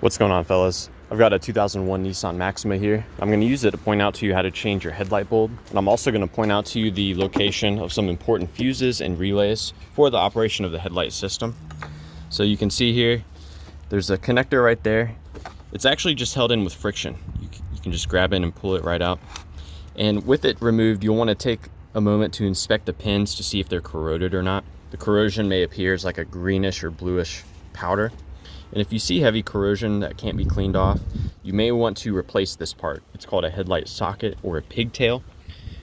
What's going on, fellas? I've got a 2001 Nissan Maxima here. I'm going to use it to point out to you how to change your headlight bulb. And I'm also going to point out to you the location of some important fuses and relays for the operation of the headlight system. So you can see here, there's a connector right there. It's actually just held in with friction. You can just grab it and pull it right out. And with it removed, you'll want to take a moment to inspect the pins to see if they're corroded or not. The corrosion may appear as like a greenish or bluish powder. And if you see heavy corrosion that can't be cleaned off, you may want to replace this part. It's called a headlight socket or a pigtail,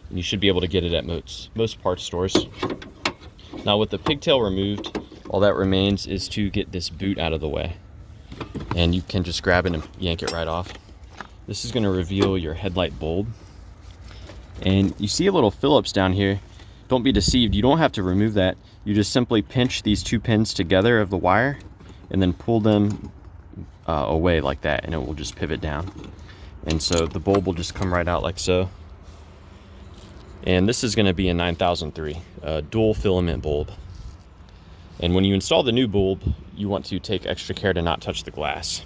and you should be able to get it at most parts stores. Now with the pigtail removed, all that remains is to get this boot out of the way. And you can just grab it and yank it right off. This is going to reveal your headlight bulb. And you see a little Phillips down here. Don't be deceived, you don't have to remove that. You just simply pinch these two pins together of the wire and then pull them away like that, and it will just pivot down. And so the bulb will just come right out like so. And this is going to be a 9003 dual filament bulb. And when you install the new bulb, you want to take extra care to not touch the glass.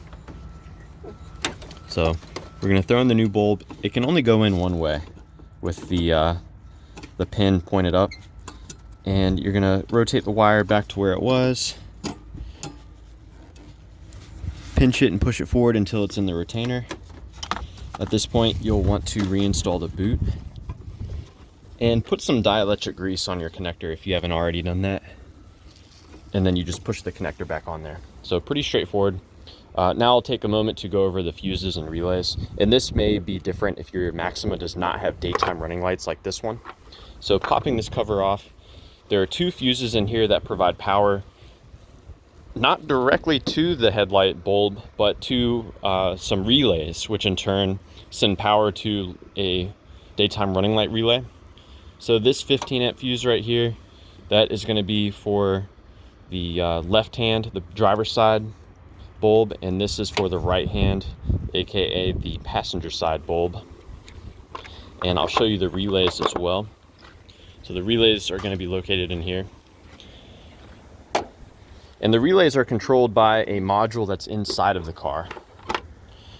So we're going to throw in the new bulb. It can only go in one way with the pin pointed up. And you're going to rotate the wire back to where it was. Pinch it and push it forward until it's in the retainer. At this point, you'll want to reinstall the boot and put some dielectric grease on your connector if you haven't already done that. And then you just push the connector back on there. So pretty straightforward. Now I'll take a moment to go over the fuses and relays. And this may be different if your Maxima does not have daytime running lights like this one. So popping this cover off, there are two fuses in here that provide power not directly to the headlight bulb, but to some relays, which in turn send power to a daytime running light relay. So this 15 amp fuse right here, that is going to be for the left hand, the driver's side bulb, and this is for the right hand, aka the passenger side bulb. And I'll show you the relays as well. So the relays are going to be located in here. And the relays are controlled by a module that's inside of the car.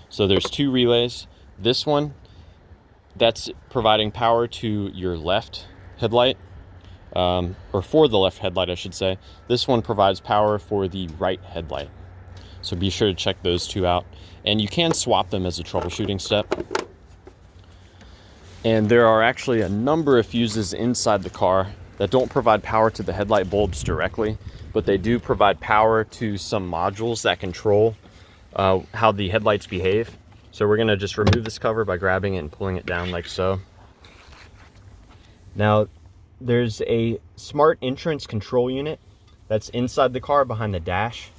So there's two relays. This one, that's providing power to your left headlight, or for the left headlight, I should say. This one provides power for the right headlight. So be sure to check those two out. And you can swap them as a troubleshooting step. And there are actually a number of fuses inside the car that don't provide power to the headlight bulbs directly, but they do provide power to some modules that control how the headlights behave. So we're gonna just remove this cover by grabbing it and pulling it down like so. Now, there's a smart entrance control unit that's inside the car behind the dash,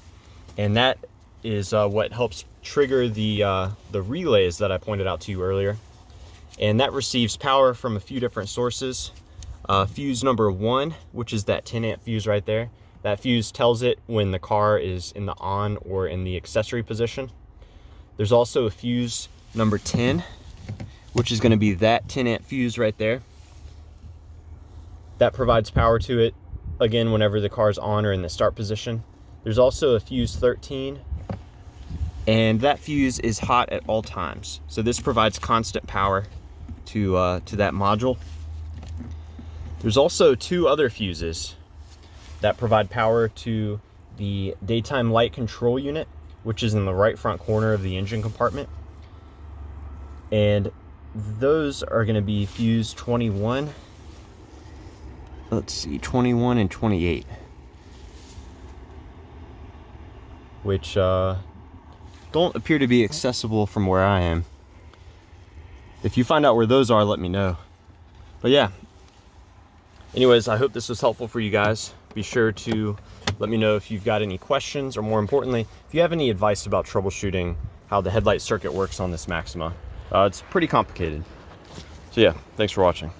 and that is what helps trigger the relays that I pointed out to you earlier. And that receives power from a few different sources. Fuse number 1, which is that 10 amp fuse right there. That fuse tells it when the car is in the on or in the accessory position. There's also a fuse number 10, which is going to be that 10 amp fuse right there. That provides power to it, again, whenever the car is on or in the start position. There's also a fuse 13, and that fuse is hot at all times. So this provides constant power to that module. There's also two other fuses that provide power to the daytime light control unit, which is in the right front corner of the engine compartment. And those are going to be fuse 21. Let's see, 21 and 28. Which don't appear to be accessible from where I am. If you find out where those are, let me know. But yeah. Anyways, I hope this was helpful for you guys. Be sure to let me know if you've got any questions, or more importantly, if you have any advice about troubleshooting how the headlight circuit works on this Maxima. It's pretty complicated. So yeah, thanks for watching.